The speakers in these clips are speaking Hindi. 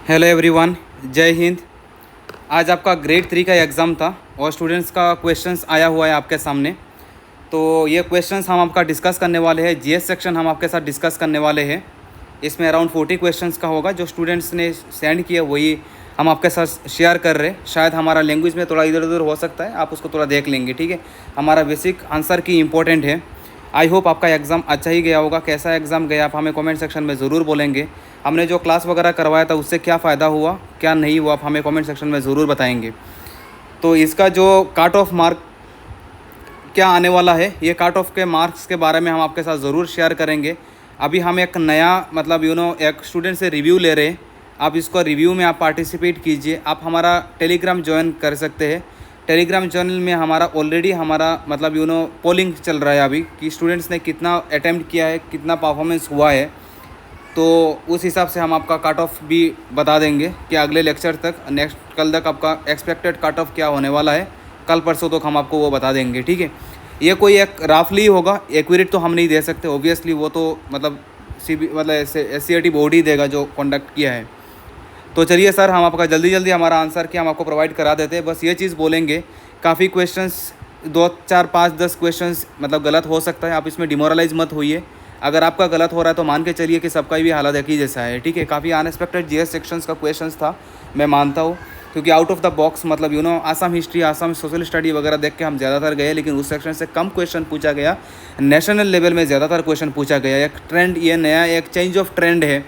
हेलो एवरीवन, जय हिंद। आज आपका ग्रेड 3 का एग्ज़ाम था और स्टूडेंट्स का क्वेश्चंस आया हुआ है आपके सामने। तो ये क्वेश्चंस हम आपका डिस्कस करने वाले हैं। जीएस सेक्शन हम आपके साथ डिस्कस करने वाले हैं। इसमें अराउंड 40 क्वेश्चंस का होगा। जो स्टूडेंट्स ने सेंड किया वही हम आपके साथ शेयर कर रहे हैं। शायद हमारा लैंग्वेज में थोड़ा इधर उधर हो सकता है, आप उसको थोड़ा देख लेंगे, ठीक है। हमारा बेसिक आंसर की इम्पोर्टेंट है। आई होप आपका एग्ज़ाम अच्छा ही गया होगा। कैसा एग्ज़ाम गया आप हमें कमेंट सेक्शन में ज़रूर बोलेंगे। हमने जो क्लास वगैरह करवाया था उससे क्या फ़ायदा हुआ, क्या नहीं हुआ, आप हमें कमेंट सेक्शन में ज़रूर बताएंगे। तो इसका जो काट ऑफ मार्क क्या आने वाला है, ये काट ऑफ के मार्क्स के बारे में हम आपके साथ ज़रूर शेयर करेंगे। अभी हम एक नया मतलब एक स्टूडेंट से रिव्यू ले रहे हैं। आप इसको रिव्यू में आप पार्टिसिपेट कीजिए। आप हमारा टेलीग्राम ज्वाइन कर सकते हैं। टेलीग्राम चैनल में हमारा ऑलरेडी हमारा मतलब पोलिंग चल रहा है अभी कि स्टूडेंट्स ने कितना अटैम्प्ट किया है, कितना परफॉर्मेंस हुआ है। तो उस हिसाब से हम आपका कट ऑफ भी बता देंगे कि अगले लेक्चर तक, नेक्स्ट कल तक आपका एक्सपेक्टेड कट ऑफ क्या होने वाला है। कल परसों तक हम आपको वो बता देंगे, ठीक है। ये कोई एक राफली होगा, एक्यूरेट तो हम नहीं दे सकते ऑब्वियसली। वो तो मतलब SCERT बोर्ड ही देगा जो कंडक्ट किया है। तो चलिए सर, हम आपका जल्दी जल्दी हमारा आंसर कि हम आपको प्रोवाइड करा देते हैं। बस ये चीज़ बोलेंगे, काफ़ी क्वेश्चंस 2 4 5 10 क्वेश्चंस मतलब गलत हो सकता है। आप इसमें डिमोरलाइज मत होइए। अगर आपका गलत हो रहा है तो मान के चलिए कि सबका भी हालत एक ही जैसा है, ठीक है। काफ़ी अनएक्सपेक्टेड जीएस सेक्शंस का क्वेश्चंस था, मैं मानता हूँ, क्योंकि आउट ऑफ द बॉक्स मतलब Assam history, Assam social study वगैरह देख के हम ज़्यादातर गए, लेकिन उस सेक्शन से कम क्वेश्चन पूछा गया। नेशनल लेवल में ज़्यादातर क्वेश्चन पूछा गया। एक ट्रेंड, ये नया एक चेंज ऑफ ट्रेंड है।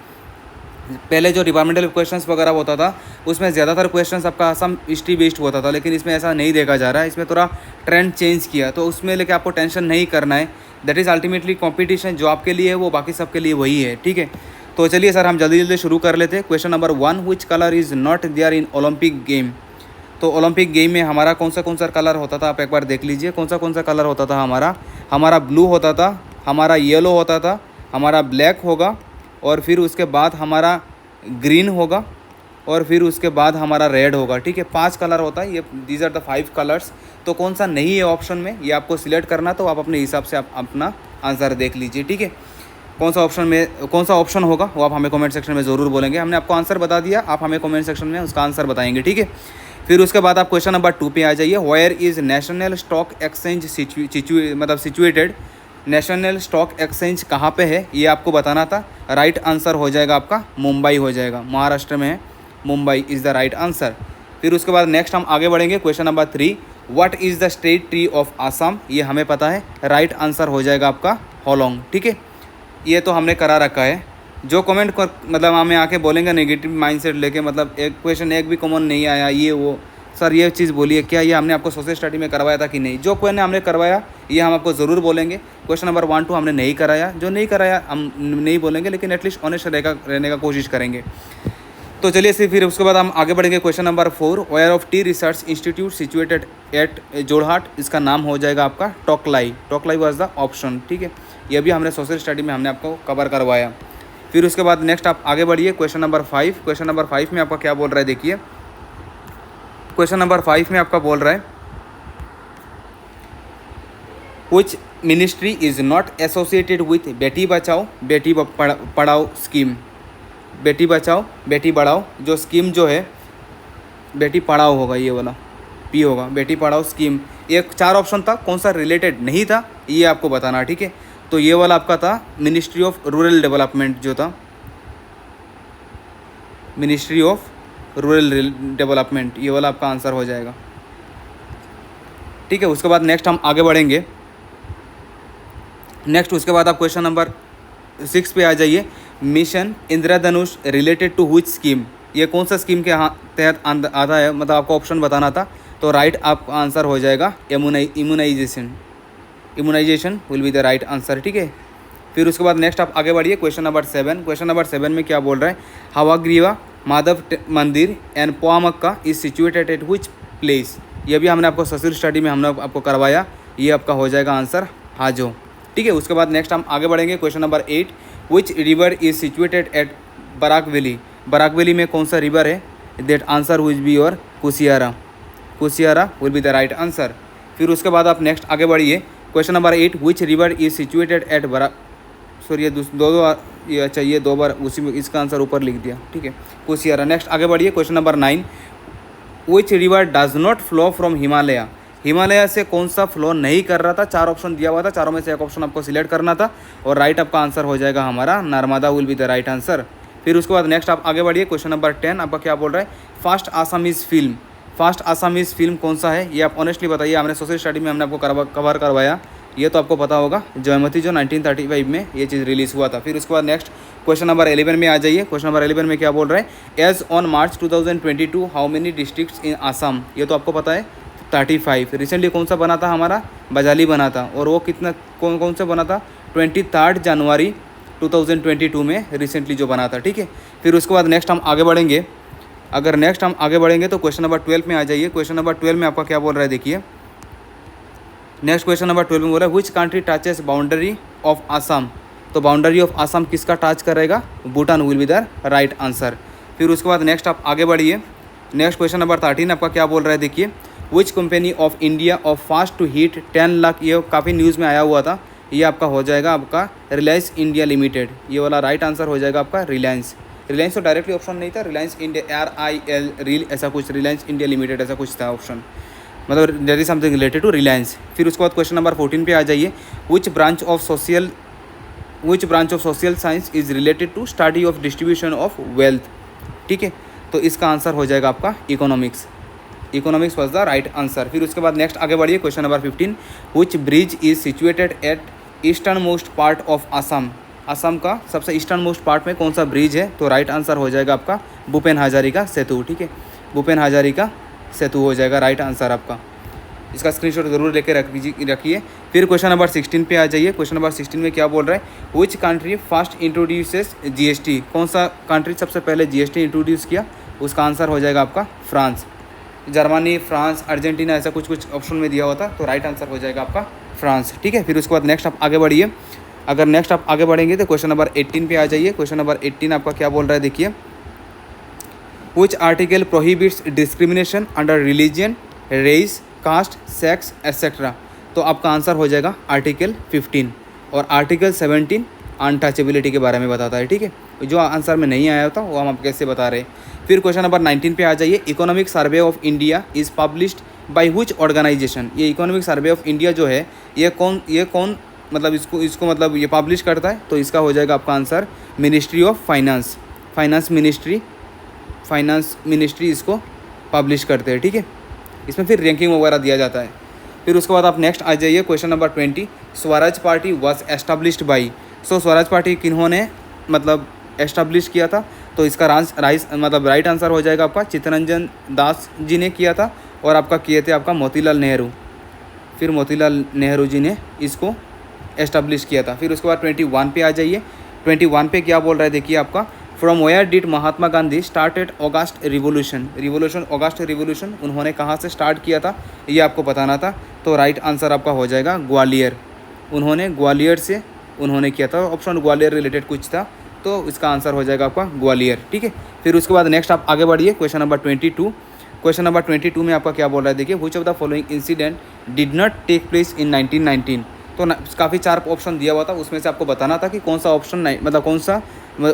पहले जो डिपार्टमेंटल क्वेश्चंस वगैरह होता था उसमें ज़्यादातर क्वेश्चंस आपका असम हिस्ट्री बेस्ड होता था, लेकिन इसमें ऐसा नहीं देखा जा रहा है। इसमें थोड़ा ट्रेंड चेंज किया, तो उसमें लेके आपको टेंशन नहीं करना है। दैट इज़ अल्टीमेटली कंपटीशन जो आपके लिए है वो बाकी सबके लिए वही है, ठीक है। तो चलिए सर, हम जल्दी जल्दी शुरू कर लेते हैं। Question number 1, which colour is not there in Olympic game. तो ओलंपिक गेम में हमारा कौन सा कलर होता था, आप एक बार देख लीजिए। कौन सा कलर होता था हमारा ब्लू होता था, हमारा येलो होता था, हमारा ब्लैक होगा, और फिर उसके बाद हमारा ग्रीन होगा, और फिर उसके बाद हमारा रेड होगा, ठीक है। 5 कलर होता है ये। These are the 5 colours. तो कौन सा नहीं है ऑप्शन में, ये आपको सिलेक्ट करना। तो आप अपने हिसाब से आप अपना आंसर देख लीजिए, ठीक है। कौन सा ऑप्शन होगा वो आप हमें कमेंट सेक्शन में ज़रूर बोलेंगे। हमने आपको आंसर बता दिया, आप हमें कमेंट सेक्शन में उसका आंसर बताएंगे, ठीक है। फिर उसके बाद आप क्वेश्चन नंबर 2 पे आ जाइए। Where is national stock exchange situated. National stock exchange कहाँ पे है ये आपको बताना था। राइट आंसर हो जाएगा आपका मुंबई हो जाएगा, महाराष्ट्र में है, Mumbai is the right answer. फिर उसके बाद नेक्स्ट हम आगे बढ़ेंगे। Question number 3, what is the state tree of Assam. ये हमें पता है, राइट आंसर हो जाएगा आपका होलोंग, ठीक है। ये तो हमने करा रखा है। जो कमेंट कर मतलब हमें आके बोलेंगे नेगेटिव माइंडसेट लेके, मतलब एक क्वेश्चन एक भी कॉमन नहीं आया, ये वो, सर ये चीज़ बोलिए, क्या ये हमने आपको सोशल स्टडी में करवाया था कि नहीं। जो क्वेश्चन हमने करवाया ये हम आपको ज़रूर बोलेंगे। क्वेश्चन नंबर 1 2 हमने नहीं कराया, जो नहीं कराया हम नहीं बोलेंगे, लेकिन एटलीस्ट ऑनेस्ट रहने का कोशिश करेंगे। तो चलिए फिर उसके बाद हम आगे बढ़ेंगे। Question number 4, where of tea research institute situated at Jorhat. इसका नाम हो जाएगा आपका Tocklai. Tocklai was the option, ठीक है। ये भी हमने सोशल स्टडी में हमने आपको कवर करवाया। फिर उसके बाद नेक्स्ट आप आगे बढ़िए। Question number 5। क्वेश्चन नंबर 5 में आपका क्या बोल रहा है, देखिए। क्वेश्चन नंबर 5 में आपका बोल रहा है, which ministry is not associated with Beti Bachao Beti Padhao scheme. Beti Bachao Beti Padhao जो स्कीम जो है, बेटी पढ़ाओ होगा, ये वाला पी होगा, बेटी पढ़ाओ स्कीम। एक 4 ऑप्शन था, कौन सा रिलेटेड नहीं था ये आपको बताना, ठीक है। तो ये वाला आपका था मिनिस्ट्री ऑफ रूरल डेवलपमेंट, जो था मिनिस्ट्री ऑफ रूरल डेवलपमेंट, ये वाला आपका आंसर हो जाएगा, ठीक है। उसके बाद नेक्स्ट हम आगे बढ़ेंगे। नेक्स्ट उसके बाद आप क्वेश्चन नंबर 6 पे आ जाइए। Mission Indradhanush related to which scheme. ये कौन सा स्कीम के तहत आता है, मतलब आपको ऑप्शन बताना था। तो राइट आपका आंसर हो जाएगा immunisation. Immunisation will be the right answer, ठीक है। फिर उसके बाद नेक्स्ट आप आगे बढ़िए। Question number 7। क्वेश्चन नंबर 7 में क्या बोल रहा है, Hayagriva Madhava Mandir and Poa Mecca is situated at which place. ये भी हमने आपको सोशल स्टडी में हमने आपको करवाया। ये आपका हो जाएगा आंसर हाजो, ठीक है। उसके बाद नेक्स्ट हम आगे बढ़ेंगे। Question number 8, which river is situated at Barak valley. Barak valley में कौन सा रिवर है। That answer will be your Kusiyara. Kusiyara will be the right answer. फिर उसके बाद आप नेक्स्ट आगे बढ़िए। Question number 8, which river is situated at sorry ये ये अच्छा ये 2 बार उसी में इसका आंसर ऊपर लिख दिया, ठीक है, कुशियारा। नेक्स्ट आगे बढ़िए, question number 9, which river does not flow from Himalaya, Himalaya से कौन सा फ्लो नहीं कर रहा था। 4 ऑप्शन दिया हुआ था, चारों में से एक ऑप्शन आपको सिलेक्ट करना था और राइट आपका आंसर हो जाएगा हमारा Narmada will be the right answer. फिर उसके बाद नेक्स्ट आप आगे बढ़िए, क्वेश्चन नंबर 10 आपका क्या बोल रहा है, fast Assamese film, fast Assamese film कौन सा है, ये आप ऑनेस्टली बताइए। हमने सोशल स्टडी में हमने आपको कवर करवाया, ये तो आपको पता होगा, जयमती जो 1935 में ये चीज़ रिलीज़ हुआ था। फिर उसके बाद नेक्स्ट क्वेश्चन नंबर 11 में आ जाइए। क्वेश्चन नंबर 11 में क्या बोल रहा है, as on March 2022 how many districts in Assam, ये तो आपको पता है 35। रिसेंटली कौन सा बना था हमारा, बजाली बना था, और वो कितना कौन से बना था, 23 जनवरी 2022 में रिसेंटली जो बना था, ठीक है। फिर उसके बाद नेक्स्ट हम आगे बढ़ेंगे, अगर नेक्स्ट हम आगे बढ़ेंगे तो क्वेश्चन नंबर 12 में आ जाइए। क्वेश्चन नंबर 12 में आपका क्या बोल रहा है, देखिए नेक्स्ट क्वेश्चन नंबर 12 में बोल रहा है, which country touches boundary of Assam, तो बाउंड्री ऑफ आसाम किसका टच करेगा, Bhutan will be the right answer. फिर उसके बाद नेक्स्ट आप आगे बढ़िए, नेक्स्ट क्वेश्चन नंबर 13 आपका क्या बोल रहा है, देखिए which company of India of fast to hit 10 lakh, ये काफ़ी न्यूज़ में आया हुआ था, ये आपका हो जाएगा आपका रिलायंस इंडिया लिमिटेड, ये वाला राइट आंसर हो जाएगा आपका रिलायंस। रिलायंस तो डायरेक्टली ऑप्शन नहीं था, रिलायंस इंडिया RIL रील ऐसा कुछ, रिलायंस इंडिया लिमिटेड ऐसा कुछ था ऑप्शन, मतलब that is something related to Reliance. फिर उसके बाद क्वेश्चन नंबर 14 पे आ जाइए, which branch of social science is related to study of distribution of wealth, ठीक है, तो इसका आंसर हो जाएगा आपका economics, economics was the right answer. फिर उसके बाद नेक्स्ट आगे बढ़िए, question number 15, which bridge is situated at eastern most part of Assam, Assam का सबसे ईस्टर्न मोस्ट पार्ट में कौन सा ब्रिज है, तो राइट आंसर हो जाएगा आपका भूपेन हजारिका सेतु, ठीक है, भूपेन हजारिका सेतु हो जाएगा राइट आंसर आपका, इसका स्क्रीनशॉट जरूर लेके रखिए। फिर क्वेश्चन नंबर 16 पे आ जाइए। क्वेश्चन नंबर 16 में क्या बोल रहा है, which country first introduces GST, कौन सा कंट्री सबसे पहले GST इंट्रोड्यूस किया, उसका आंसर हो जाएगा आपका फ्रांस, जर्मनी, फ्रांस, अर्जेंटीना ऐसा कुछ ऑप्शन में दिया हुआ था, तो राइट आंसर हो जाएगा आपका फ्रांस, ठीक है। फिर उसके बाद नेक्स्ट आप आगे बढ़िए, अगर नेक्स्ट आप आगे बढ़ेंगे तो क्वेश्चन नंबर 18 पे आ जाइए। क्वेश्चन नंबर 18 आपका क्या बोल रहा है, देखिए which article prohibits discrimination under religion, race, caste, sex etcetera, तो आपका आंसर हो जाएगा आर्टिकल 15, और आर्टिकल 17 अनटचेबिलिटी के बारे में बताता है, ठीक है, जो आंसर में नहीं आया था वो हम आप कैसे बता रहे हैं। फिर क्वेश्चन नंबर 19 पे आ जाइए, economic survey of India is published by which organisation, ये इकोनॉमिक सर्वे ऑफ इंडिया जो है ये कौन मतलब इसको मतलब ये पब्लिश करता है, तो इसका हो जाएगा आपका answer ministry of finance, finance ministry इसको पब्लिश करते हैं, ठीक है, इसमें फिर रैंकिंग वगैरह दिया जाता है। फिर उसके बाद आप नेक्स्ट आ जाइए, question number 20, Swaraj party was established by, so Swaraj party किन्होंने मतलब एस्टाब्लिश किया था, तो इसका राइट आंसर हो जाएगा आपका चित्तरंजन दास जी ने किया था, और आपका किए थे आपका मोतीलाल नेहरू, फिर मोतीलाल नेहरू जी ने इसको एस्टाब्लिश किया था। फिर उसके बाद 21 पे आ जाइए। 21 पे क्या बोल रहा है, देखिए आपका from where did Mahatma Gandhi started August revolution, August revolution उन्होंने कहाँ से स्टार्ट किया था, ये आपको बताना था, तो राइट आंसर आपका हो जाएगा ग्वालियर, उन्होंने ग्वालियर से उन्होंने किया था, ऑप्शन ग्वालियर रिलेटेड कुछ था, तो इसका आंसर हो जाएगा आपका ग्वालियर, ठीक है। फिर उसके बाद नेक्स्ट आप आगे बढ़िए, क्वेश्चन नंबर 22, क्वेश्चन नंबर 22 में आपका क्या बोल रहा है, देखिए which of the following incident did not take place in 1919, तो काफ़ी 4 ऑप्शन दिया हुआ था, उसमें से आपको बताना था कि कौन सा ऑप्शन मतलब कौन सा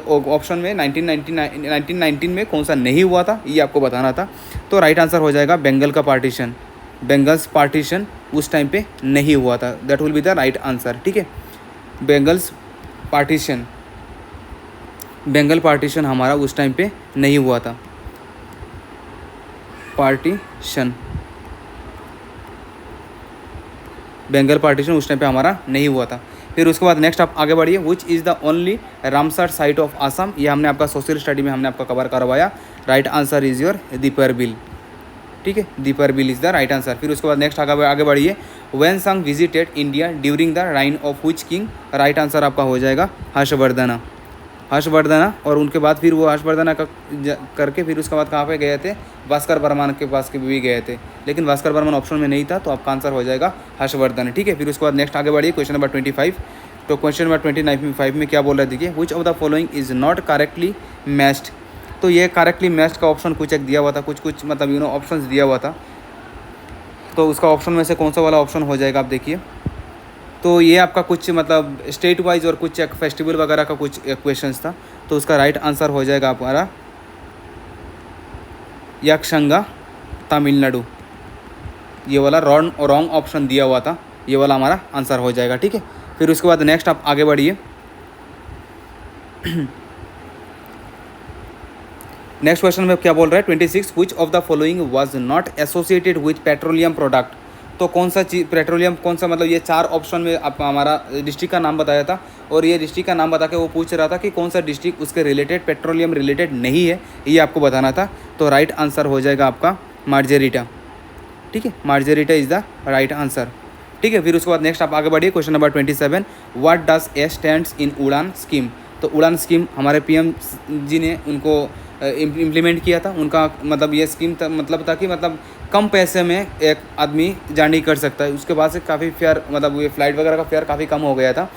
ऑप्शन में 1919 में कौन सा नहीं हुआ था, ये आपको बताना था, तो राइट आंसर हो जाएगा बंगाल का पार्टीशन, बेंगल्स पार्टीशन उस टाइम पे नहीं हुआ था, that will be the right answer, ठीक है। बंगाल पार्टीशन हमारा उस टाइम पे नहीं हुआ था, बंगाल पार्टीशन उस टाइम पे हमारा नहीं हुआ था। फिर उसके बाद नेक्स्ट आप आगे बढ़िए, which is the only Ramsar site of Assam, ये हमने आपका सोशल स्टडी में हमने आपका कवर करवाया, राइट आंसर इज़ योर दीपरबिल, ठीक है, दीपरबिल इज़ द राइट आंसर। फिर उसके बाद नेक्स्ट आगे बढ़िए, व्हेन संग visited India during the reign of which king, right answer आपका हो जाएगा हर्षवर्धना, और उनके बाद फिर वो हर्षवर्धना करके फिर उसके बाद कहाँ पे गए थे, भास्कर बर्मन के पास के भी गए थे, लेकिन भास्कर बर्मन ऑप्शन में नहीं था, तो आपका आंसर हो जाएगा हर्षवर्धन, ठीक है। फिर उसके बाद नेक्स्ट आगे बढ़िए, क्वेश्चन नंबर 25, तो क्वेश्चन नंबर 25 में क्या बोल रहे थे, देखिए which of the following is not correctly matched, तो ये करेक्टली मैच्ड का ऑप्शन कुछ एक दिया हुआ था, कुछ मतलब ऑप्शन दिया हुआ था, तो उसका ऑप्शन में से कौन सा वाला ऑप्शन हो जाएगा, आप देखिए तो ये आपका कुछ मतलब स्टेट वाइज और कुछ एक फेस्टिवल वगैरह का कुछ क्वेश्चंस था। तो उसका राइट आंसर हो जाएगा हमारा यक्षंगा तमिलनाडु। ये वाला रॉन्ग ऑप्शन दिया हुआ था, ये वाला हमारा आंसर हो जाएगा। ठीक है, फिर उसके बाद नेक्स्ट आप आगे बढ़िए। नेक्स्ट क्वेश्चन में क्या बोल रहा है 26 which of the following was not associated with petroleum product. तो कौन सा चीज पेट्रोलियम, कौन सा मतलब ये 4 ऑप्शन में आप हमारा डिस्ट्रिक्ट का नाम बताया था, और ये डिस्ट्रिक्ट का नाम बता के वो पूछ रहा था कि कौन सा डिस्ट्रिक्ट उसके रिलेटेड पेट्रोलियम रिलेटेड नहीं है, ये आपको बताना था। तो राइट आंसर हो जाएगा आपका मार्जेरिटा। ठीक है, मार्जेरिटा इज़ द राइट आंसर। ठीक है, फिर उसके बाद नेक्स्ट आप आगे बढ़िए। Question number 27 what does a stands इन उड़ान स्कीम। तो उड़ान स्कीम हमारे पीएम जी ने उनको इम्प्लीमेंट किया था। उनका मतलब ये स्कीम मतलब था कि मतलब कम पैसे में एक आदमी जर्नी कर सकता है। उसके बाद से काफ़ी फेयर मतलब ये फ़्लाइट वगैरह का फेयर काफ़ी कम हो गया था।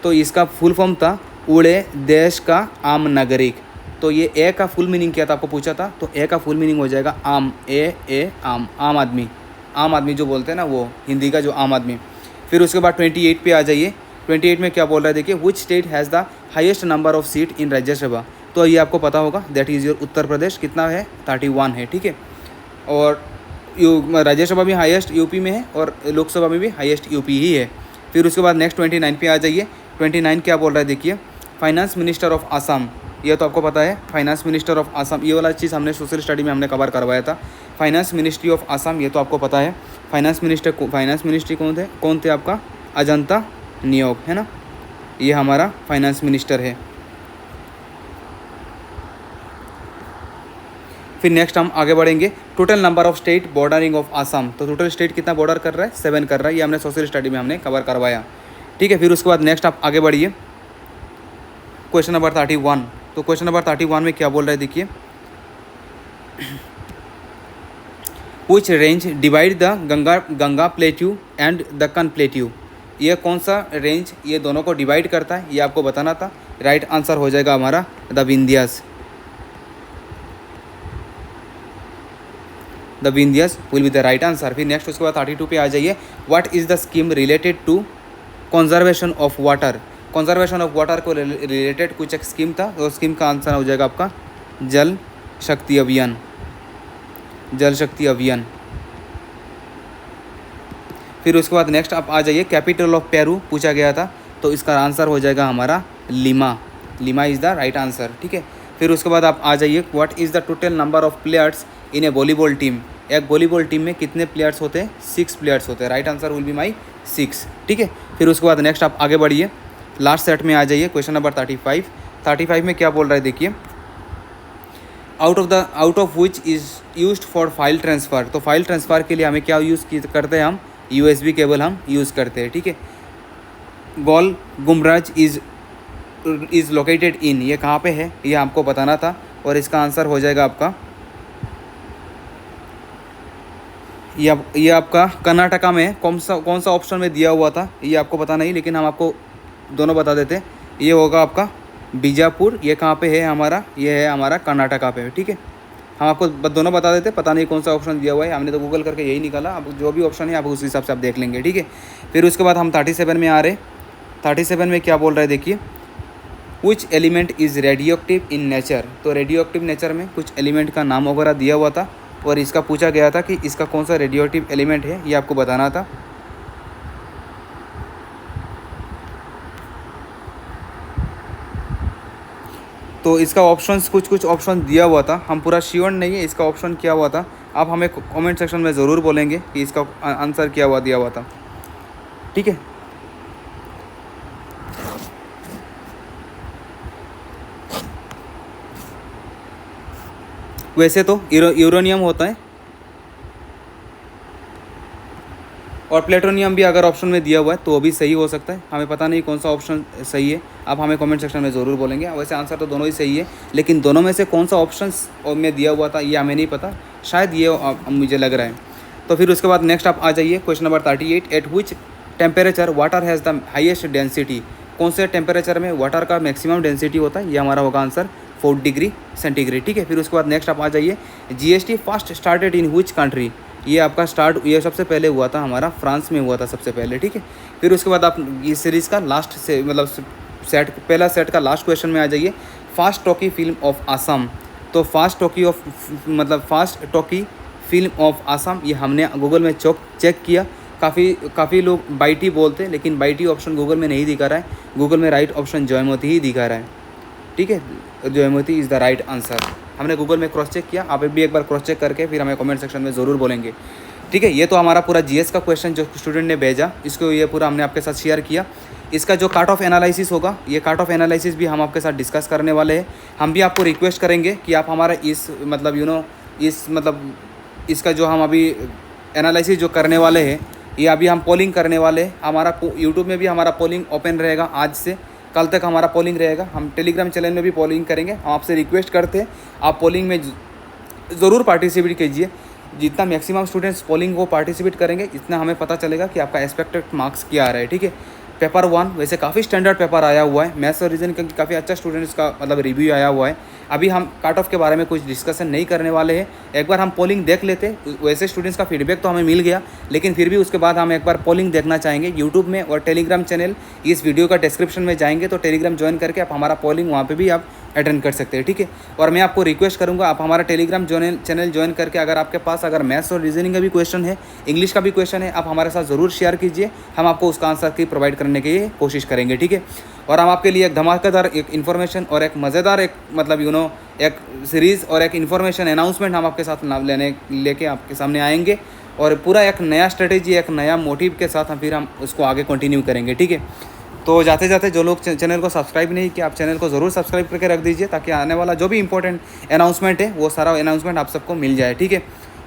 तो इसका फुल फॉर्म था उड़े देश का आम नागरिक। तो ये ए का फुल मीनिंग क्या था आपको पूछा था, तो ए का फुल मीनिंग हो जाएगा आम, ए आम, आम आदमी। आम आदमी जो बोलते हैं ना वो हिंदी का जो आम आदमी। फिर उसके बाद 28 पे आ जाइए। 28 में क्या बोल रहा है देखिए, which state has the highest number of seat in Rajya Sabha. तो ये आपको पता होगा, that is your Uttar Pradesh. कितना है 31 है। ठीक है, और राज्यसभा भी हाईएस्ट यूपी में है और लोकसभा में भी हाईएस्ट यूपी ही है। फिर उसके बाद नेक्स्ट 29 पे आ जाइए। 29 क्या बोल रहा है देखिए, फाइनेंस मिनिस्टर ऑफ आसाम। ये तो आपको पता है, फाइनेंस मिनिस्टर ऑफ आसाम, ये वाला चीज़ हमने सोशल स्टडी में हमने कवर करवाया था। फाइनेंस मिनिस्ट्री ऑफ आसाम, ये तो आपको पता है। फाइनेंस मिनिस्ट्री कौन थे आपका, अजंता नियोग है ना, ये हमारा फाइनेंस मिनिस्टर है। फिर नेक्स्ट हम आगे बढ़ेंगे। Total number of state bordering of Assam. तो टोटल स्टेट कितना बॉर्डर कर रहा है, 7 कर रहा है। ये हमने सोशल स्टडी में हमने कवर करवाया। ठीक है, फिर उसके बाद नेक्स्ट आप आगे बढ़िए। Question number 31। तो क्वेश्चन नंबर 31 में क्या बोल रहा है देखिए, which range divide the Ganga plateau and Deccan plateau. ये कौन सा रेंज ये दोनों को डिवाइड करता है, ये आपको बताना था। राइट आंसर हो जाएगा हमारा the Vindhyas. The Vindhyas will be the right answer. फिर नेक्स्ट उसके बाद 32 पे आ जाइए। What is the scheme related to conservation of water. Conservation of water को रिलेटेड कुछ एक स्कीम था, तो स्कीम का आंसर हो जाएगा आपका जल शक्ति अभियान। जल शक्ति अभियान। फिर उसके बाद नेक्स्ट आप आ जाइए। कैपिटल ऑफ पेरू पूछा गया था, तो इसका आंसर हो जाएगा हमारा lima. Lima is the right answer. ठीक है, फिर उसके बाद आप आ जाइए। What is the total number of players in A volleyball team. एक वॉलीबॉल टीम में कितने प्लेयर्स होते हैं, 6 प्लेयर्स होते हैं। Right answer will be my 6। ठीक है, फिर उसके बाद नेक्स्ट आप आगे बढ़िए। लास्ट सेट में आ जाइए। Question number 35। 35 में क्या बोल रहा है देखिए, out of which is used for file transfer. तो फाइल ट्रांसफ़र के लिए हमें क्या यूज़ करते हैं, हम USB केबल हम यूज़ करते हैं। ठीक है, गोल गुमराज इज़ लोकेटेड इन, ये कहाँ पे है ये आपको बताना था, और इसका आंसर हो जाएगा आपका ये आपका कर्नाटका में। कौन सा ऑप्शन में दिया हुआ था ये आपको पता नहीं, लेकिन हम आपको दोनों बता देते हैं। ये होगा आपका बीजापुर। ये कहाँ पे है हमारा, ये है हमारा कर्नाटका पे। ठीक है, हम आपको दोनों बता देते, पता नहीं कौन सा ऑप्शन दिया हुआ है, हमने तो गूगल करके यही निकाला। अब जो भी ऑप्शन है आप उस हिसाब से आप देख लेंगे। ठीक है, फिर उसके बाद हम 37 में आ रहे। 37 में क्या बोल रहा है देखिए, which element is radio active in nature. तो रेडियो एक्टिव नेचर में कुछ एलिमेंट का नाम वगैरह दिया हुआ था, और इसका पूछा गया था कि इसका कौन सा रेडियो एक्टिव एलिमेंट है, ये आपको बताना था। तो इसका ऑप्शंस कुछ ऑप्शन दिया हुआ था, हम पूरा श्योर नहीं है इसका ऑप्शन क्या हुआ था। आप हमें कमेंट सेक्शन में ज़रूर बोलेंगे कि इसका आंसर क्या हुआ दिया हुआ था। ठीक है, वैसे तो यूरेनियम होता है और प्लेटोनियम भी अगर ऑप्शन में दिया हुआ है तो वो भी सही हो सकता है। हमें पता नहीं कौन सा ऑप्शन सही है, आप हमें कमेंट सेक्शन में ज़रूर बोलेंगे। वैसे आंसर तो दोनों ही सही है, लेकिन दोनों में से कौन सा ऑप्शन में दिया हुआ था ये हमें नहीं पता, शायद ये मुझे लग रहा है। तो फिर उसके बाद नेक्स्ट आप आ जाइए। Question number 38। Eight which temperature water has the highest density. कौन से टेम्परेचर में वाटर का मैक्सिमम डेंसिटी होता है, ये हमारा होगा आंसर 4 डिग्री सेंटीग्रेड। ठीक है, फिर उसके बाद नेक्स्ट आप आ जाइए। GST first started in which country. ये आपका स्टार्ट ये सबसे पहले हुआ था हमारा फ्रांस में हुआ था सबसे पहले, ठीक है। फिर उसके बाद आप इस सीरीज़ का लास्ट से मतलब सेट पहला सेट का लास्ट क्वेश्चन में आ जाइए। Fast talkie film of Assam. तो fast talkie film of Assam ये हमने गूगल में चेक किया। काफ़ी लोग बाईटी बोलते हैं, लेकिन बाईटी ऑप्शन गूगल में नहीं दिखा रहा है। गूगल में राइट ऑप्शन जयमती ही दिखा रहा है, ठीक है। Joymati is the right answer. हमने गूगल में क्रॉस चेक किया, आप भी एक बार क्रॉस चेक करके फिर हमें कमेंट सेक्शन में ज़रूर बोलेंगे, ठीक है। ये तो हमारा पूरा जीएस का क्वेश्चन जो स्टूडेंट ने भेजा, इसको ये पूरा हमने आपके साथ शेयर किया। इसका जो कार्ट ऑफ एनालिसिस होगा, ये कार्ट ऑफ एनालिसिस भी हम आपके साथ डिस्कस करने वाले हैं। हम भी आपको रिक्वेस्ट करेंगे कि आप हमारा इस इसका जो हम अभी एनालिसिस जो करने वाले हैं, ये अभी हम पोलिंग करने वाले हैं। हमारा यूट्यूब में भी हमारा पोलिंग ओपन रहेगा, आज से कल तक हमारा पोलिंग रहेगा। हम टेलीग्राम चैनल में भी पोलिंग करेंगे। हम आपसे रिक्वेस्ट करते हैं आप पोलिंग में ज़रूर पार्टिसिपेट कीजिए। जितना मैक्सिमम स्टूडेंट्स पोलिंग को पार्टिसिपेट करेंगे, इतना हमें पता चलेगा कि आपका एक्सपेक्टेड मार्क्स क्या आ रहा है, ठीक है। पेपर 1 वैसे काफ़ी स्टैंडर्ड पेपर आया हुआ है। मैथ्स और रीजनिंग का काफ़ी अच्छा स्टूडेंट्स का मतलब रिव्यू आया हुआ है। अभी हम कट ऑफ के बारे में कुछ डिस्कशन नहीं करने वाले हैं। एक बार हम पोलिंग देख लेते। वैसे स्टूडेंट्स का फीडबैक तो हमें मिल गया, लेकिन फिर भी उसके बाद हम एक बार पोलिंग देखना चाहेंगे यूट्यूब में। और टेलीग्राम चैनल इस वीडियो का डिस्क्रिप्शन में जाएंगे तो टेलीग्राम ज्वाइन करके आप हमारा पोलिंग वहाँ पर भी आप अटेंड कर सकते हैं, ठीक है। और मैं आपको रिक्वेस्ट करूँगा आप हमारा टेलीग्राम चैनल ज्वाइन करके अगर आपके पास अगर मैथ्स और रीजनिंग का भी क्वेश्चन है, इंग्लिश का भी क्वेश्चन है, आप हमारे साथ ज़रूर शेयर कीजिए। हम आपको उसका आंसर की प्रोवाइड करने की कोशिश करेंगे, ठीक है। और हम आपके लिए एक धमाकेदार एक इन्फॉर्मेशन और एक मज़ेदार एक एक सीरीज़ और एक इन्फॉर्मेशन अनाउंसमेंट हम आपके साथ लेके आपके सामने आएंगे। और पूरा एक नया स्ट्रेटेजी, एक नया मोटिव के साथ हम उसको आगे कंटिन्यू करेंगे, ठीक है। तो जाते जाते जो लोग चैनल को सब्सक्राइब नहीं किया, आप चैनल को ज़रूर सब्सक्राइब करके रख दीजिए, ताकि आने वाला जो भी इंपॉर्टेंट अनाउंसमेंट है वो सारा अनाउंसमेंट आप सबको मिल जाए, ठीक है।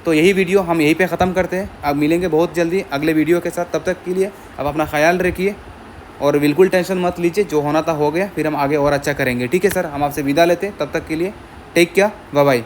तो यही वीडियो हम यहीं पे ख़त्म करते हैं। अब मिलेंगे बहुत जल्दी अगले वीडियो के साथ। तब तक के लिए आप अपना ख्याल रखिए और बिल्कुल टेंशन मत लीजिए। जो होना था हो गया, फिर हम आगे और अच्छा करेंगे, ठीक है सर। हम आपसे विदा लेते हैं, तब तक के लिए टेक केयर, बाय बाय।